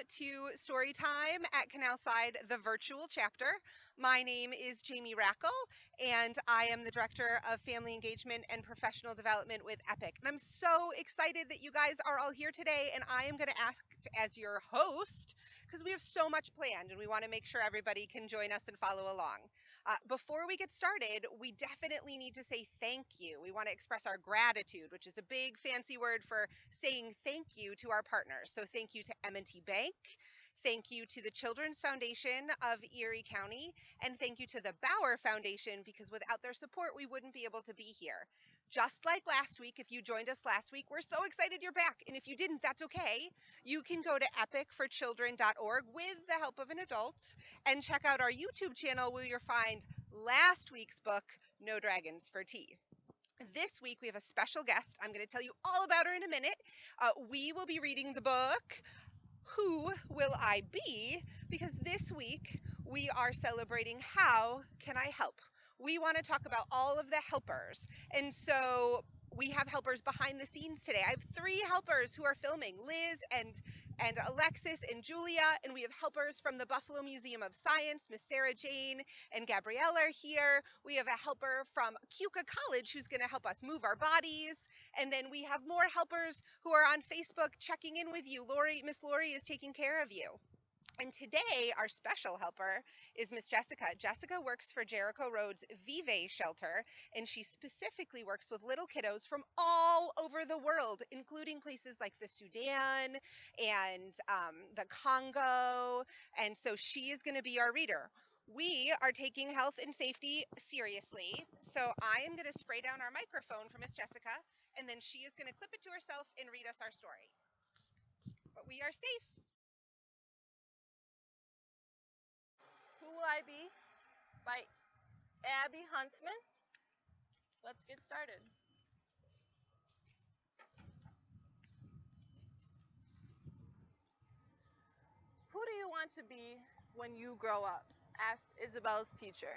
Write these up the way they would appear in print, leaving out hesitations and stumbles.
to Storytime at Canalside, the virtual chapter. My name is Jamie Rackle, and I am the Director of Family Engagement and Professional Development with Epic. And I'm so excited that you guys are all here today, and I am going to act as your host because we have so much planned and we want to make sure everybody can join us and follow along. Before we get started, we definitely need to say thank you. We want to express our gratitude, which is a big fancy word for saying thank you to our partners. So thank you to M&T Bank, thank you to the Children's Foundation of Erie County, and thank you to the Bauer Foundation, because without their support, we wouldn't be able to be here. Just like last week, if you joined us last week, we're so excited you're back. And if you didn't, that's okay. You can go to epicforchildren.org with the help of an adult and check out our YouTube channel where you'll find last week's book, No Dragons for Tea. This week, we have a special guest. I'm going to tell you all about her in a minute. We will be reading the book, Who Will I Be? Because this week, we are celebrating How Can I Help? We want to talk about all of the helpers. And so we have helpers behind the scenes today. I have 3 helpers who are filming, Liz and Alexis and Julia, and we have helpers from the Buffalo Museum of Science, Miss Sarah Jane and Gabrielle are here. We have a helper from Keuka College who's going to help us move our bodies. And then we have more helpers who are on Facebook checking in with you. Miss Lori is taking care of you. And today, our special helper is Miss Jessica. Jessica works for Jericho Road's Vive shelter, and she specifically works with little kiddos from all over the world, including places like the Sudan and the Congo. And so she is going to be our reader. We are taking health and safety seriously, so I am going to spray down our microphone for Miss Jessica, and then she is going to clip it to herself and read us our story. But we are safe. Who Will I Be? By Abby Huntsman. Let's get started. Who do you want to be when you grow up? Asked Isabel's teacher.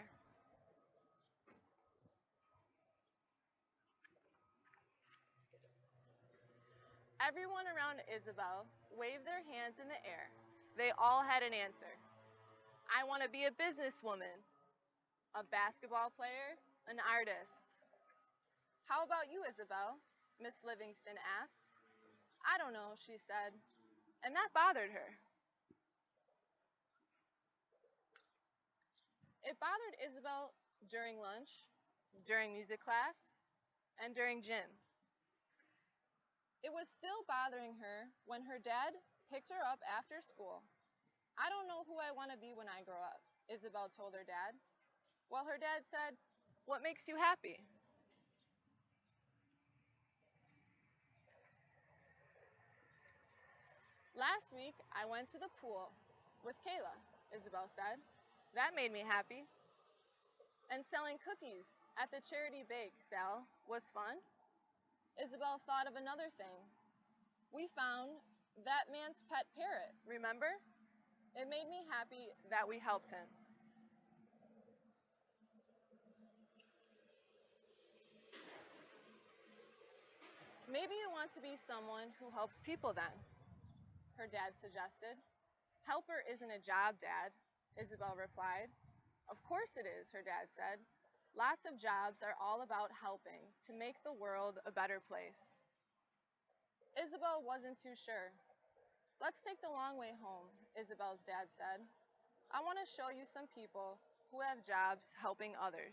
Everyone around Isabel waved their hands in the air. They all had an answer. I want to be a businesswoman, a basketball player, an artist. How about you, Isabel? Miss Livingston asked. I don't know, she said, and that bothered her. It bothered Isabel during lunch, during music class, and during gym. It was still bothering her when her dad picked her up after school. I don't know who I want to be when I grow up, Isabel told her dad. Well, her dad said, what makes you happy? Last week, I went to the pool with Kayla, Isabel said. That made me happy. And selling cookies at the charity bake sale was fun. Isabel thought of another thing. We found that man's pet parrot, remember? It made me happy that we helped him. Maybe you want to be someone who helps people then, her dad suggested. Helper isn't a job, Dad, Isabel replied. Of course it is, her dad said. Lots of jobs are all about helping to make the world a better place. Isabel wasn't too sure. Let's take the long way home, Isabel's dad said. I want to show you some people who have jobs helping others.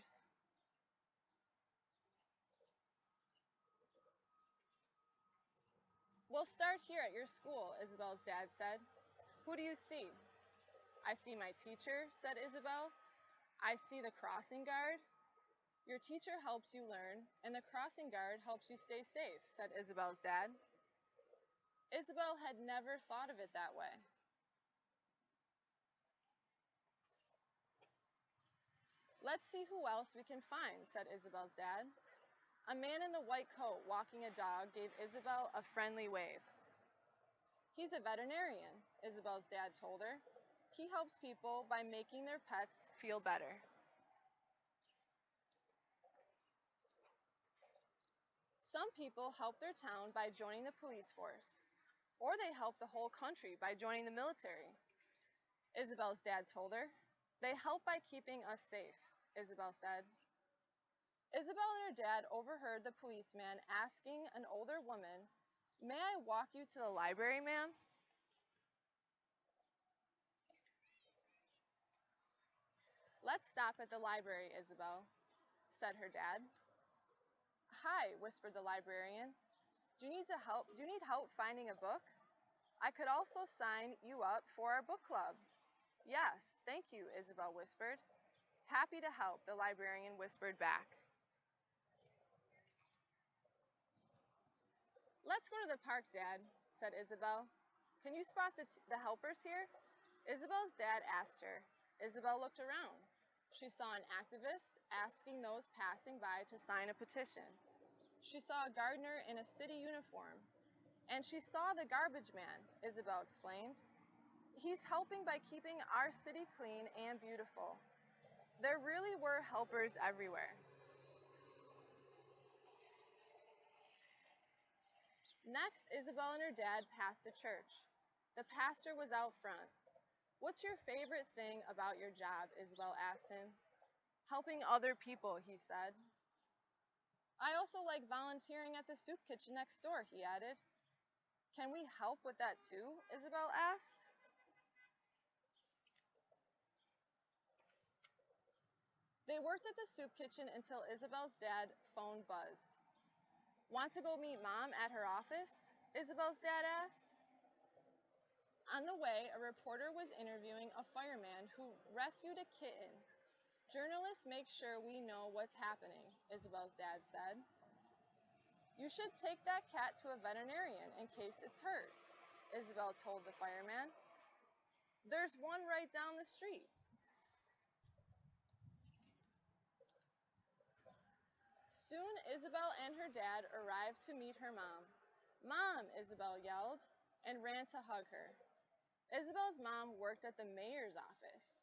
We'll start here at your school, Isabel's dad said. Who do you see? I see my teacher, said Isabel. I see the crossing guard. Your teacher helps you learn, and the crossing guard helps you stay safe, said Isabel's dad. Isabel had never thought of it that way. Let's see who else we can find, said Isabel's dad. A man in the white coat walking a dog gave Isabel a friendly wave. He's a veterinarian, Isabel's dad told her. He helps people by making their pets feel better. Some people help their town by joining the police force. or they help the whole country by joining the military, Isabel's dad told her. They help by keeping us safe, Isabel said. Isabel and her dad overheard the policeman asking an older woman, "May I walk you to the library, ma'am?" "Let's stop at the library, Isabel," said her dad. "Hi," whispered the librarian. Do you need help finding a book? I could also sign you up for our book club." "Yes, thank you," Isabel whispered. "Happy to help," the librarian whispered back. "Let's go to the park, Dad," said Isabel. "Can you spot the helpers here?" Isabel's dad asked her. Isabel looked around. She saw an activist asking those passing by to sign a petition. She saw a gardener in a city uniform. And she saw the garbage man, Isabel explained. He's helping by keeping our city clean and beautiful. There really were helpers everywhere. Next, Isabel and her dad passed a church. The pastor was out front. "What's your favorite thing about your job?" Isabel asked him. "Helping other people," he said. "I also like volunteering at the soup kitchen next door," he added. "Can we help with that too?" Isabel asked. They worked at the soup kitchen until Isabel's dad phone buzzed. "Want to go meet Mom at her office?" Isabel's dad asked. On the way, a reporter was interviewing a fireman who rescued a kitten. "Journalists make sure we know what's happening," Isabel's dad said. "You should take that cat to a veterinarian in case it's hurt," Isabel told the fireman. "There's one right down the street." Soon, Isabel and her dad arrived to meet her mom. "Mom," Isabel yelled, and ran to hug her. Isabel's mom worked at the mayor's office.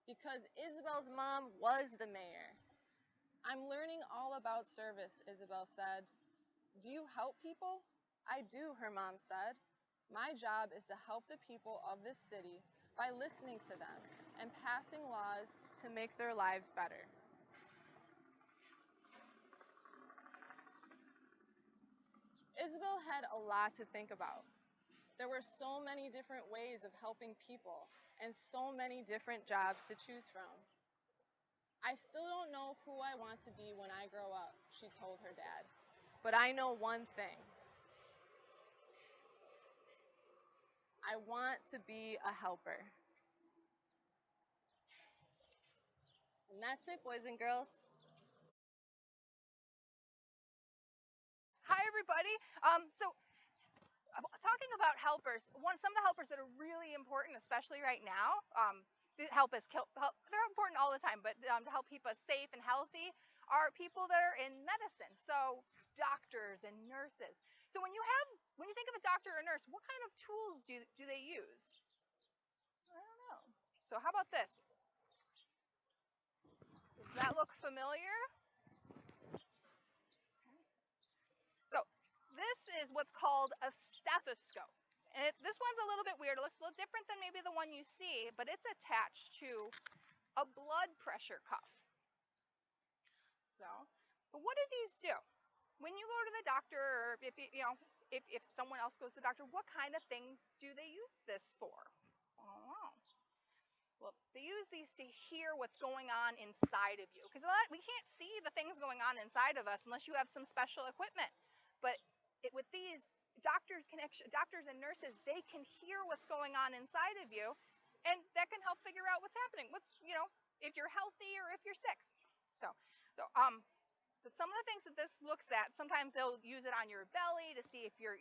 Because Isabel's mom was the mayor. "I'm learning all about service," Isabel said. "Do you help people?" "I do," her mom said. "My job is to help the people of this city by listening to them and passing laws to make their lives better." Isabel had a lot to think about. There were so many different ways of helping people and so many different jobs to choose from. "I still don't know who I want to be when I grow up," she told her dad. "But I know one thing. I want to be a helper." And that's it, boys and girls. Hi, everybody. Talking about helpers, some of the helpers that are really important, especially right now, to help us they're important all the time, but to help keep us safe and healthy, are people that are in medicine. So doctors and nurses. So when you think of a doctor or nurse, what kind of tools do they use? I don't know. So how about this? Does that look familiar? So this is what's called a stethoscope. And this one's a little bit weird. It looks a little different than maybe the one you see, but it's attached to a blood pressure cuff. So, but what do these do? When you go to the doctor, or if someone else goes to the doctor, what kind of things do they use this for? Oh, well, they use these to hear what's going on inside of you, because we can't see the things going on inside of us unless you have some special equipment. But with these, doctors and nurses, they can hear what's going on inside of you, and that can help figure out what's happening. If you're healthy or if you're sick. But some of the things that this looks at, sometimes they'll use it on your belly to see if your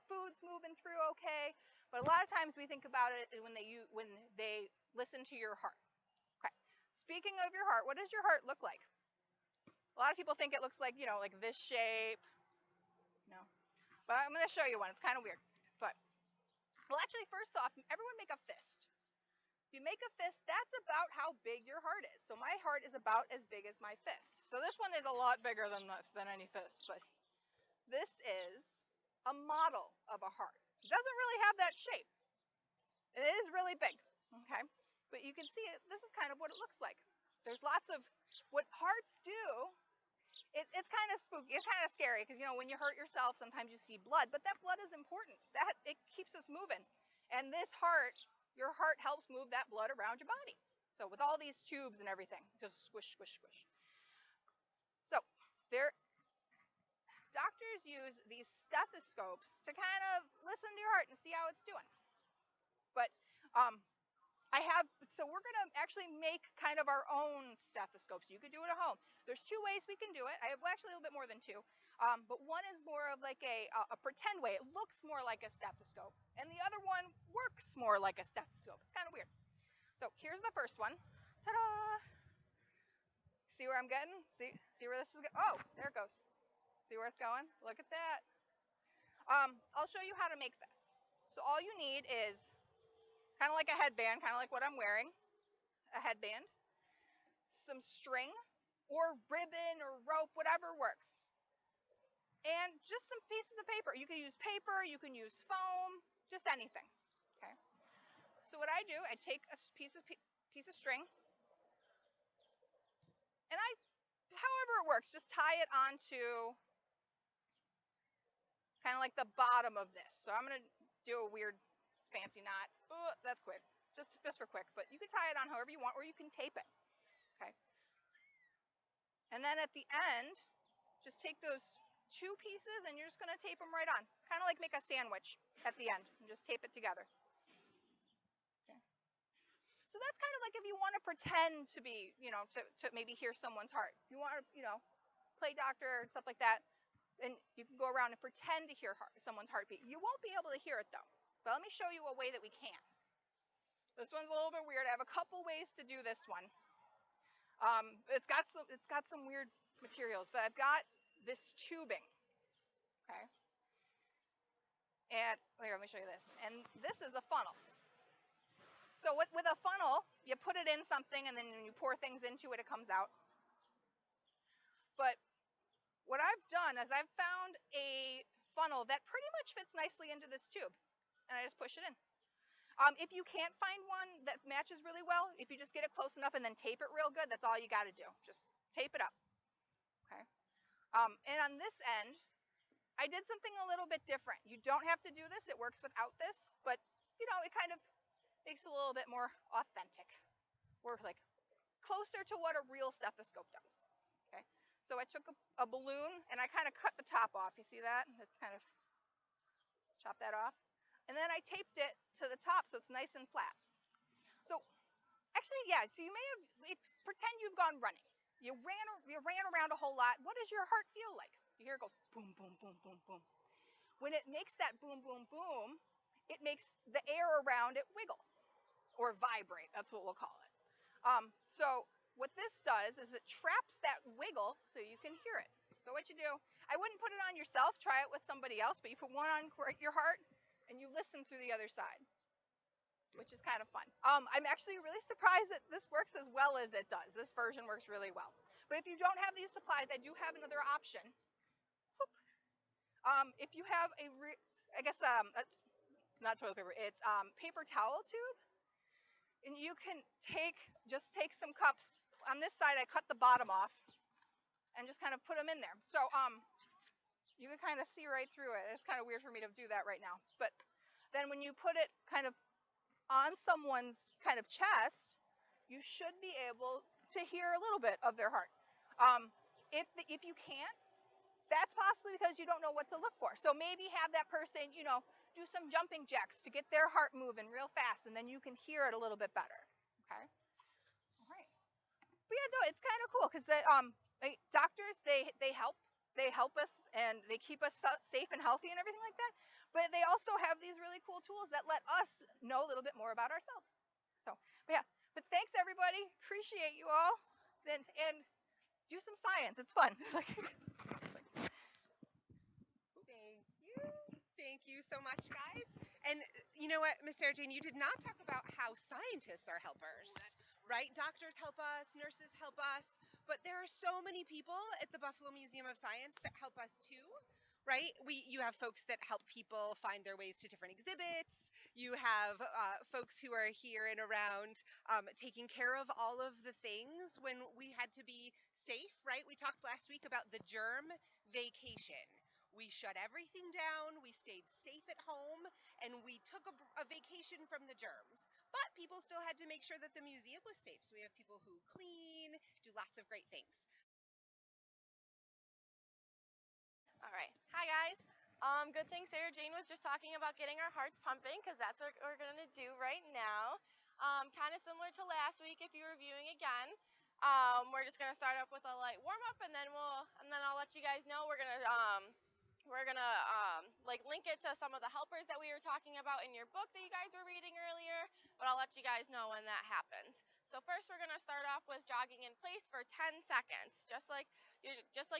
food's moving through okay. But a lot of times we think about it when they listen to your heart. Okay. Speaking of your heart, what does your heart look like? A lot of people think it looks like, like this shape. No. But I'm going to show you one. It's kind of weird. Well, actually, first off, everyone make a fist. If you make a fist, that's about how big your heart is. So my heart is about as big as my fist. So this one is a lot bigger than any fist, but this is a model of a heart. It doesn't really have that shape. It is really big, okay? But you can see it, this is kind of what it looks like. There's lots of, what hearts do, it's kind of spooky, it's kind of scary, because when you hurt yourself, sometimes you see blood, but that blood is important. It keeps us moving. And this heart, your heart helps move that blood around your body. So with all these tubes and everything, just squish, squish, squish. So doctors use these stethoscopes to kind of listen to your heart and see how it's doing. But so we're going to actually make kind of our own stethoscopes. You could do it at home. There's two ways we can do it. I have actually a little bit more than two. But one is more of like a pretend way. It looks more like a stethoscope. And the other one works more like a stethoscope. It's kind of weird. So here's the first one. Ta-da! See where I'm getting? See where this is going? Oh, there it goes. See where it's going? Look at that. I'll show you how to make this. So all you need is kind of like a headband, kind of like what I'm wearing, a headband, some string or ribbon or rope, whatever works, and just some pieces of paper. You can use paper, you can use foam, just anything. Okay. So what I do, I take a piece of string, and however it works, just tie it onto kind of like the bottom of this. So I'm going to do a weird fancy knot. Oh, that's quick. Just for quick. But you can tie it on however you want, or you can tape it. Okay. And then at the end, just take those two pieces and you're just going to tape them right on. Kind of like make a sandwich at the end and just tape it together. Okay. So that's kind of like if you want to pretend to be, to maybe hear someone's heart. If you want to, play doctor and stuff like that, and you can go around and pretend to hear someone's heartbeat. You won't be able to hear it though. But let me show you a way that we can. This one's a little bit weird. I have a couple ways to do this one. It's got some weird materials, but I've got this tubing. Okay. And here, let me show you this. And this is a funnel. So with a funnel, you put it in something, and then when you pour things into it, it comes out. But what I've done is I've found a funnel that pretty much fits nicely into this tube, and I just push it in. If you can't find one that matches really well, if you just get it close enough and then tape it real good, that's all you got to do. Just tape it up. Okay. And on this end, I did something a little bit different. You don't have to do this. It works without this, but it kind of makes it a little bit more authentic. We're like closer to what a real stethoscope does. Okay. So I took a balloon and I kind of cut the top off. You see that? It's kind of chop that off. And then I taped it to the top so it's nice and flat. So actually, yeah, so you may have, pretend you've gone running. You ran around a whole lot. What does your heart feel like? You hear it go boom, boom, boom, boom, boom. When it makes that boom, boom, boom, it makes the air around it wiggle or vibrate. That's what we'll call it. So what this does is it traps that wiggle so you can hear it. So what you do, I wouldn't put it on yourself. Try it with somebody else, but you put one on your heart and you listen through the other side, which is kind of fun. I'm actually really surprised that this works as well as it does. This version works really well. But if you don't have these supplies, I do have another option. If you have it's not toilet paper, it's paper towel tube, and you can take some cups. On this side, I cut the bottom off and just kind of put them in there. So you can kind of see right through it. It's kind of weird for me to do that right now. But then when you put it kind of on someone's kind of chest, you should be able to hear a little bit of their heart. If you can't, that's possibly because you don't know what to look for. So maybe have that person, do some jumping jacks to get their heart moving real fast, and then you can hear it a little bit better. Okay. All right. But yeah, no, it's kind of cool because doctors they help us and they keep us safe and healthy and everything like that. But they also have these really cool tools that let us know a little bit more about ourselves. So, but thanks everybody. Appreciate you all. And do some science. It's fun. Thank you so much, guys. And you know what, Miss Sarah Jane, you did not talk about how scientists are helpers, right? Doctors help us, nurses help us, but there are so many people at the Buffalo Museum of Science that help us too. right? You have folks that help people find their ways to different exhibits. You have folks who are here and around taking care of all of the things when we had to be safe, right? We talked last week about the germ vacation. We shut everything down, we stayed safe at home, and we took a vacation from the germs. But people still had to make sure that the museum was safe. So we have people who clean, do lots of great things. All right. Hi, guys. Good thing Sarah Jane was just talking about getting our hearts pumping, because that's what we're going to do right now. Kind of similar to last week if you're reviewing again. We're just going to start off with a light warm-up, and then I'll let you guys know like link it to some of the helpers that we were talking about in your book that you guys were reading earlier, but I'll let you guys know when that happens. So first we're going to start off with jogging in place for 10 seconds. Just like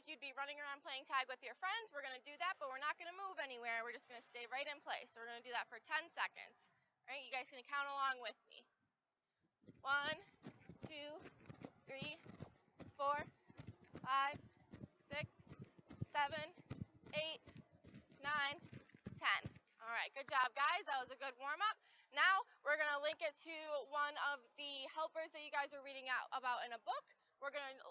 you'd be running around playing tag with your friends, we're going to do that, but we're not going to move anywhere. We're just going to stay right in place. So we're going to do that for 10 seconds. All right, you guys can count along with me. 1, 2, 3, 4, 5, 6, 7, 8, 9, 10. All right, good job, guys. That was a good warm-up. Now we're going to link it to one of the helpers that you guys are reading about in a book. We're going to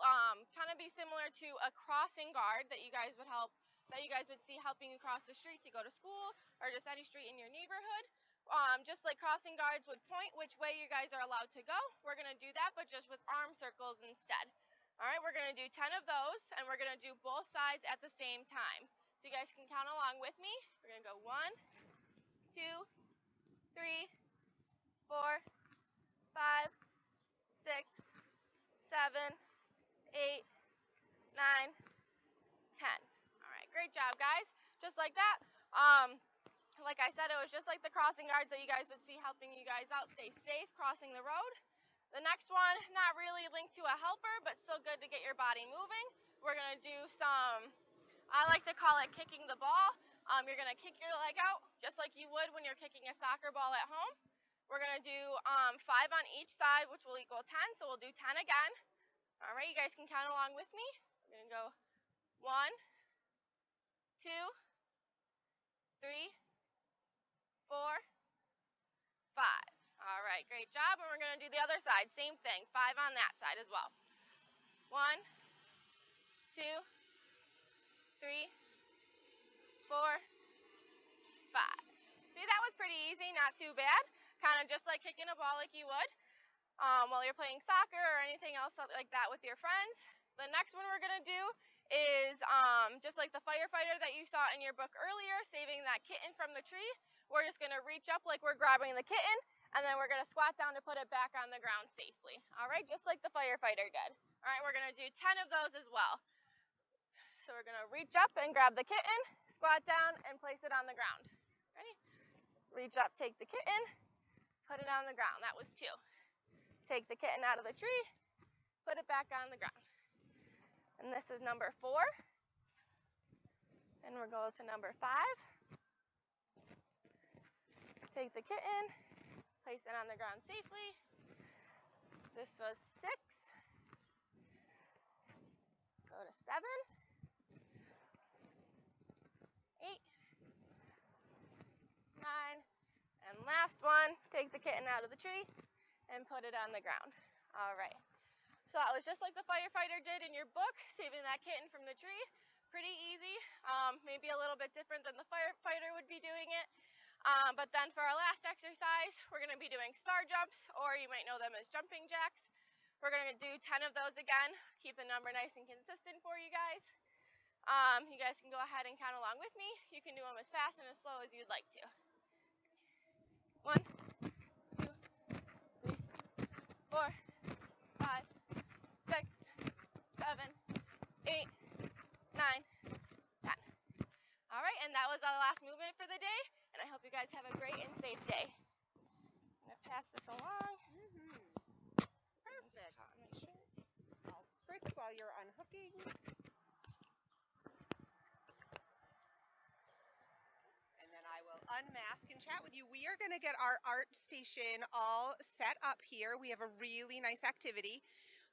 kind of be similar to a crossing guard that you guys would see helping you cross the street to go to school, or just any street in your neighborhood. Just like crossing guards would point which way you guys are allowed to go, we're going to do that, but just with arm circles instead. All right, we're going to do 10 of those, and we're going to do both sides at the same time. So you guys can count along with me. We're going to go 1, 2, 3, 4, 5, 6, 7, 8, 9, 10. All right, great job, guys. Just like that. Like I said, it was just like the crossing guards that you guys would see helping you guys out stay safe crossing the road. The next one, not really linked to a helper, but still good to get your body moving. We're going to do I like to call it kicking the ball. You're going to kick your leg out just like you would when you're kicking a soccer ball at home. We're going to do 5 on each side, which will equal 10, so we'll do 10 again. All right, you guys can count along with me. We're going to go 1, 2, 3, 4, 5. All right, great job. And we're going to do the other side. Same thing, 5 on that side as well. 1, 2, 3, 4, 5. See, that was pretty easy, not too bad. Kind of just like kicking a ball like you would while you're playing soccer or anything else like that with your friends. The next one we're going to do is just like the firefighter that you saw in your book earlier, saving that kitten from the tree. We're just going to reach up like we're grabbing the kitten, and then we're going to squat down to put it back on the ground safely. All right, just like the firefighter did. All right, we're going to do 10 of those as well. So we're going to reach up and grab the kitten, squat down, and place it on the ground. Ready? Reach up, take the kitten, put it on the ground. That was 2. Take the kitten out of the tree, put it back on the ground. And this is number 4. And we'll go to number 5. Take the kitten, place it on the ground safely. This was 6. Go to 7, 8, 9, and last one, take the kitten out of the tree and put it on the ground. All right. So that was just like the firefighter did in your book, saving that kitten from the tree. Pretty easy, maybe a little bit different than the firefighter would be doing it. But then for our last exercise, we're going to be doing star jumps, or you might know them as jumping jacks. We're going to do 10 of those again. Keep the number nice and consistent for you guys. You guys can go ahead and count along with me. You can do them as fast and as slow as you'd like to. 1, 2, 3, 4, 5, 6, 7, 8, 9, 10. All right, and that was our last movement for the day, and I hope you guys have a great and safe day. I'm going to pass this along. Perfect. I'll spritz while you're unhooking. And then I will unmask and chat with you. We are going to get our art station all set up here. We have a really nice activity.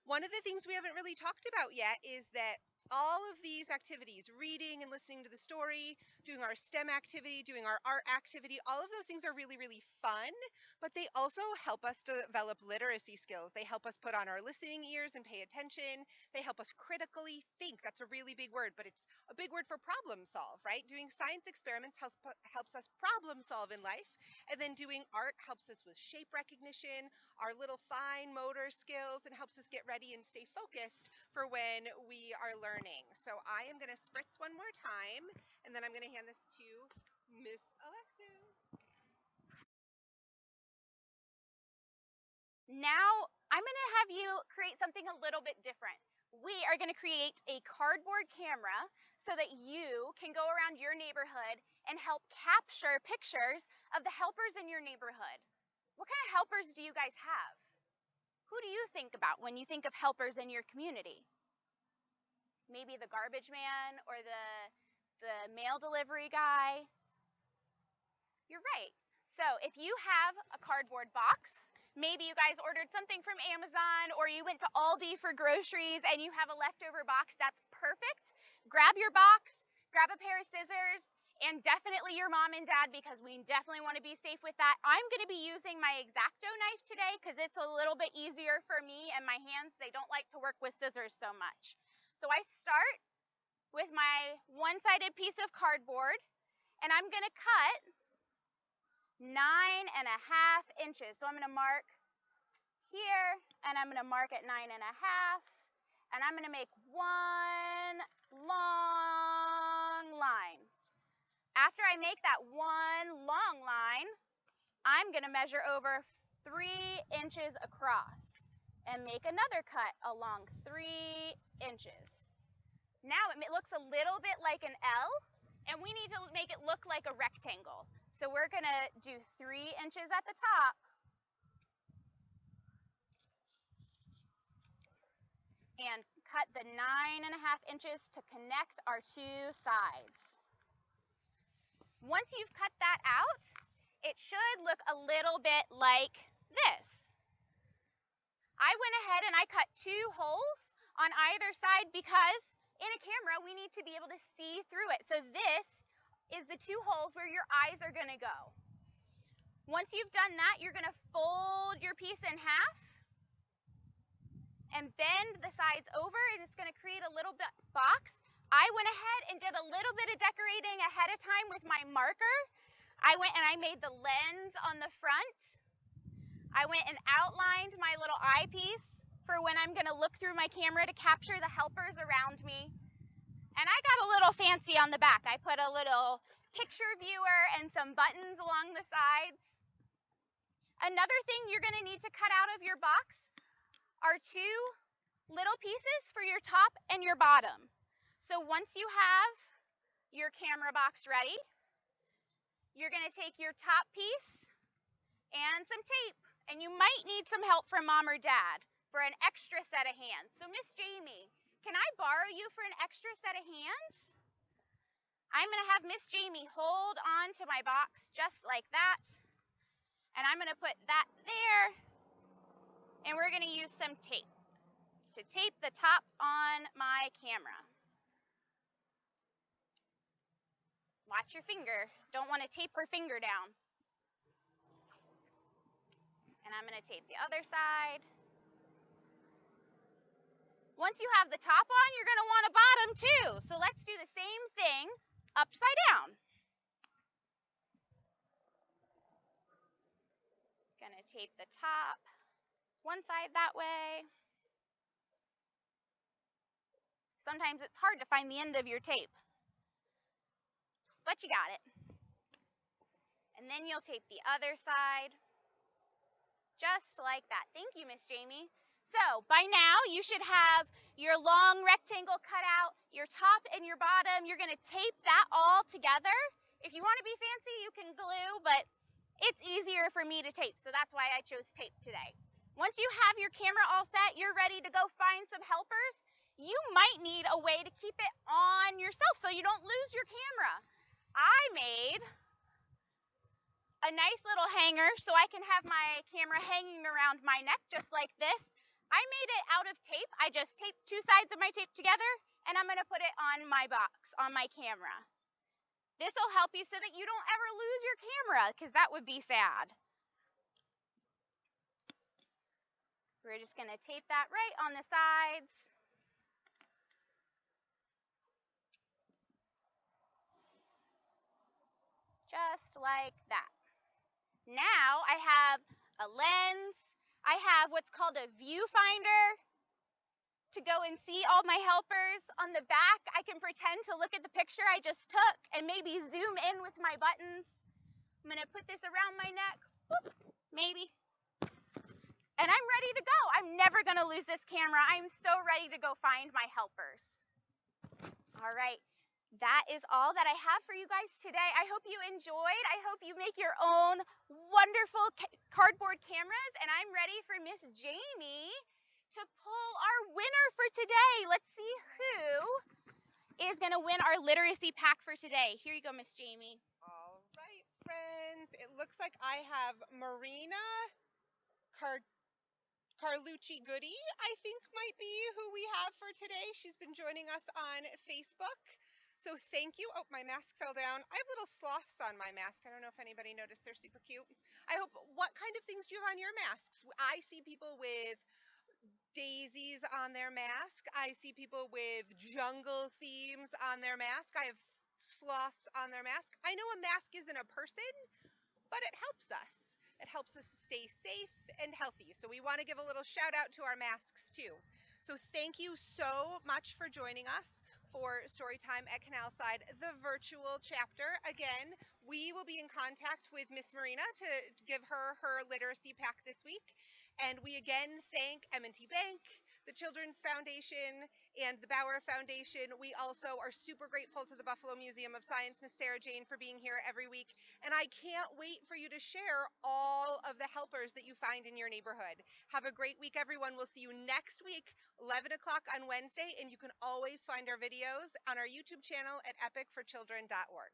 One of the things we haven't really talked about yet is that all of these activities, reading and listening to the story, doing our STEM activity, doing our art activity, all of those things are really, really fun, but they also help us develop literacy skills. They help us put on our listening ears and pay attention. They help us critically think. That's a really big word, but it's a big word for problem solve, right? Doing science experiments helps us problem solve in life. And then doing art helps us with shape recognition, our little fine motor skills, and helps us get ready and stay focused for when we are learning. So I am going to spritz one more time, and then I'm going to hand this to Miss Alexa. Now I'm going to have you create something a little bit different. We are going to create a cardboard camera so that you can go around your neighborhood and help capture pictures of the helpers in your neighborhood. What kind of helpers do you guys have? Who do you think about when you think of helpers in your community? Maybe the garbage man or the mail delivery guy? You're right. So if you have a cardboard box, maybe you guys ordered something from Amazon or you went to Aldi for groceries and you have a leftover box, that's perfect. Grab your box, grab a pair of scissors, and definitely your mom and dad, because we definitely want to be safe with that. I'm going to be using my X-Acto knife today because it's a little bit easier for me and my hands. They don't like to work with scissors so much. So I start with my one-sided piece of cardboard and I'm going to cut 9.5 inches. So I'm going to mark here and I'm going to mark at 9.5 and I'm going to make one long line. After I make that one long line, I'm going to measure over 3 inches across and make another cut along 3 inches. Now it looks a little bit like an L, and we need to make it look like a rectangle. So we're going to do 3 inches at the top and cut the 9.5 inches to connect our two sides. Once you've cut that out, it should look a little bit like this. I went ahead and I cut 2 holes on either side because in a camera we need to be able to see through it. So this is the 2 holes where your eyes are going to go. Once you've done that, you're going to fold your piece in half and bend the sides over, and it's going to create a little bit box. I went ahead and did a little bit of decorating ahead of time with my marker. I went and I made the lens on the front. I went and outlined my little eyepiece for when I'm going to look through my camera to capture the helpers around me. And I got a little fancy on the back. I put a little picture viewer and some buttons along the sides. Another thing you're going to need to cut out of your box are 2 little pieces for your top and your bottom. So once you have your camera box ready, you're going to take your top piece and some tape. And you might need some help from mom or dad for an extra set of hands. So Miss Jamie, can I borrow you for an extra set of hands? I'm going to have Miss Jamie hold on to my box just like that. And I'm going to put that there. And we're going to use some tape to tape the top on my camera. Watch your finger. Don't want to tape her finger down. And I'm going to tape the other side. Once you have the top on, you're going to want a bottom too. So let's do the same thing upside down. Going to tape the top one side that way. Sometimes it's hard to find the end of your tape, but you got it. And then you'll tape the other side just like that. Thank you, Miss Jamie. So by now you should have your long rectangle cut out, your top and your bottom. You're going to tape that all together. If you want to be fancy, you can glue, but it's easier for me to tape, so that's why I chose tape today. Once you have your camera all set, you're ready to go find some helpers. You might need a way to keep it on yourself so you don't lose your camera. I made a nice little hanger so I can have my camera hanging around my neck just like this. I made it out of tape. I just taped 2 sides of my tape together and I'm gonna put it on my box, on my camera. This will help you so that you don't ever lose your camera, because that would be sad. We're just gonna tape that right on the sides. Just like that. Now I have a lens. I have what's called a viewfinder to go and see all my helpers. On the back, I can pretend to look at the picture I just took and maybe zoom in with my buttons. I'm gonna put this around my neck, whoop, maybe. And I'm ready to go. I'm never gonna lose this camera. I'm so ready to go find my helpers. All right, that is all that I have for you guys today. I hope you enjoyed. I hope you make your own wonderful cardboard cameras, and I'm ready for Miss Jamie to pull our winner for today. Let's see who is gonna win our literacy pack for today. Here you go, Miss Jamie. All right, friends. It looks like I have Marina Carlucci Goody, I think might be who we have for today. She's been joining us on Facebook. So thank you. Oh, my mask fell down. I have little sloths on my mask. I don't know if anybody noticed. They're super cute. I hope, what kind of things do you have on your masks? I see people with daisies on their mask. I see people with jungle themes on their mask. I have sloths on their mask. I know a mask isn't a person, but it helps us. It helps us stay safe and healthy. So we want to give a little shout out to our masks too. So thank you so much for joining us for Storytime at Canalside, the virtual chapter. Again, we will be in contact with Miss Marina to give her her literacy pack this week. And we again thank M&T Bank, the Children's Foundation, and the Bauer Foundation. We also are super grateful to the Buffalo Museum of Science, Miss Sarah Jane, for being here every week. And I can't wait for you to share all of the helpers that you find in your neighborhood. Have a great week, everyone. We'll see you next week, 11 o'clock on Wednesday. And you can always find our videos on our YouTube channel at epicforchildren.org.